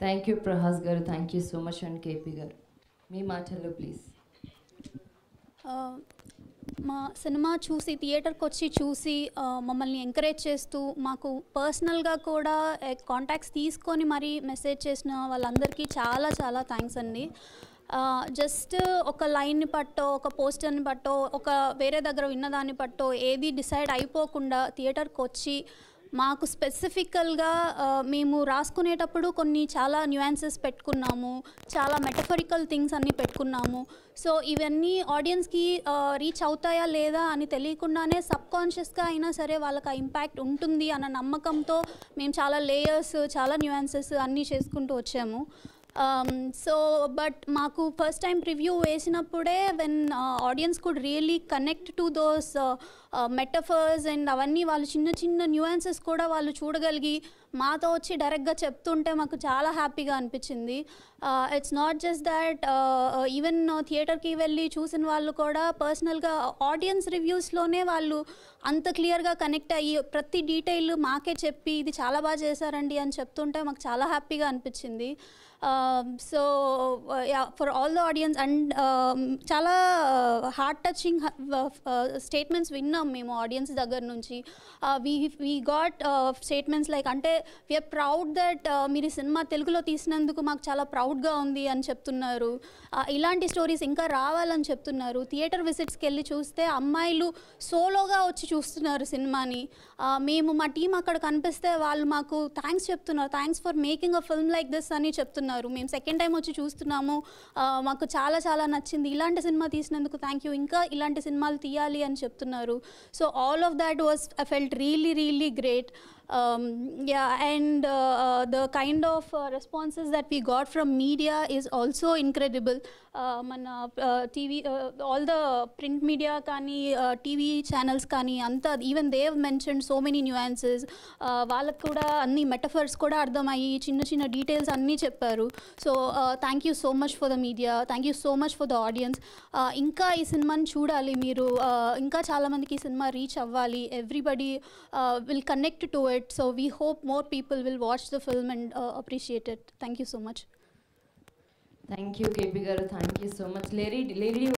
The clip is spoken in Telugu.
థ్యాంక్ యూ ప్రహాస్ గారు, thank you so much. And KP గారు మీ మాటల్లో ప్లీజ్. మా సినిమా చూసి థియేటర్కి వచ్చి చూసి మమ్మల్ని ఎంకరేజ్ చేస్తూ మాకు పర్సనల్గా కూడా కాంటాక్ట్స్ తీసుకొని మరీ మెసేజ్ చేసిన వాళ్ళందరికీ చాలా చాలా థ్యాంక్స్ అండి. జస్ట్ ఒక లైన్ని పట్టో, ఒక పోస్టర్ని పట్టో, ఒక వేరే దగ్గర విన్నదాన్ని పట్టో ఏది డిసైడ్ అయిపోకుండా థియేటర్కి వచ్చి మాకు స్పెసిఫికల్గా మేము రాసుకునేటప్పుడు కొన్ని చాలా న్యూయాన్సెస్ పెట్టుకున్నాము, చాలా మెటఫరికల్ థింగ్స్ అన్నీ పెట్టుకున్నాము. సో ఇవన్నీ ఆడియన్స్కి రీచ్ అవుతాయా లేదా అని తెలియకుండానే సబ్కాన్షియస్గా అయినా సరే వాళ్ళకి ఆ ఇంపాక్ట్ ఉంటుంది అన్న నమ్మకంతో మేము చాలా లేయర్స్, చాలా న్యూయాన్సెస్ అన్నీ చేసుకుంటూ వచ్చాము. సో బట్ మాకు ఫస్ట్ టైం ప్రివ్యూ వేసినప్పుడే when audience could really connect to those metaphors and అవన్నీ వాళ్ళు చిన్న చిన్న న్యూయాన్సెస్ కూడా వాళ్ళు చూడగలిగి మాతో వచ్చి డైరెక్ట్గా చెప్తుంటే మాకు చాలా హ్యాపీగా అనిపించింది. It's not just that, even థియేటర్కి వెళ్ళి చూసిన వాళ్ళు కూడా పర్సనల్గా ఆడియన్స్ రివ్యూస్లోనే వాళ్ళు అంత క్లియర్గా కనెక్ట్ అయ్యి ప్రతి డీటెయిల్ మాకే చెప్పి ఇది చాలా బాగా చేశారండి అని చెప్తుంటే మాకు చాలా హ్యాపీగా అనిపించింది. So for all the audience and చాలా హార్ట్ టచింగ్ స్టేట్మెంట్స్ విన్నాం మేము ఆడియన్స్ దగ్గర నుంచి. వీ గాట్ స్టేట్మెంట్స్ లైక్, అంటే వీఆర్ ప్రౌడ్ దట్ మీరు ఈ సినిమా తెలుగులో తీసినందుకు మాకు చాలా ప్రౌడ్గా ఉంది అని చెప్తున్నారు. ఇలాంటి స్టోరీస్ ఇంకా రావాలని చెప్తున్నారు. థియేటర్ విజిట్స్కి వెళ్ళి చూస్తే అమ్మాయిలు సోలోగా వచ్చి చూస్తున్నారు సినిమాని. మేము మా టీం అక్కడ కనిపిస్తే వాళ్ళు మాకు థ్యాంక్స్ చెప్తున్నారు, thanks for making a film like this అని చెప్తున్నారు. మేము సెకండ్ టైం వచ్చి చూస్తున్నాము, మాకు చాలా చాలా నచ్చింది, ఇలాంటి సినిమా తీసినందుకు థ్యాంక్ యూ, ఇంకా ఇలాంటి సినిమాలు తీయాలి అని చెప్తున్నారు. So all of that was I felt really really great. And the kind of responses that we got from media is also incredible. Mana TV, all the print media kani, TV channels kani anta, even they have mentioned so many nuances. Vallaku kuda anni metaphors kuda ardhamayi chinna chinna details anni chepparu. So thank you so much for the media, thank you so much for the audience. Inka ee cinema ni chudali meeru, inka chaala mandiki ee cinema reach avvali, everybody will connect to it. So we hope more people will watch the film and appreciate it. Thank you so much. Thank you KP గారు, thank you so much. Lady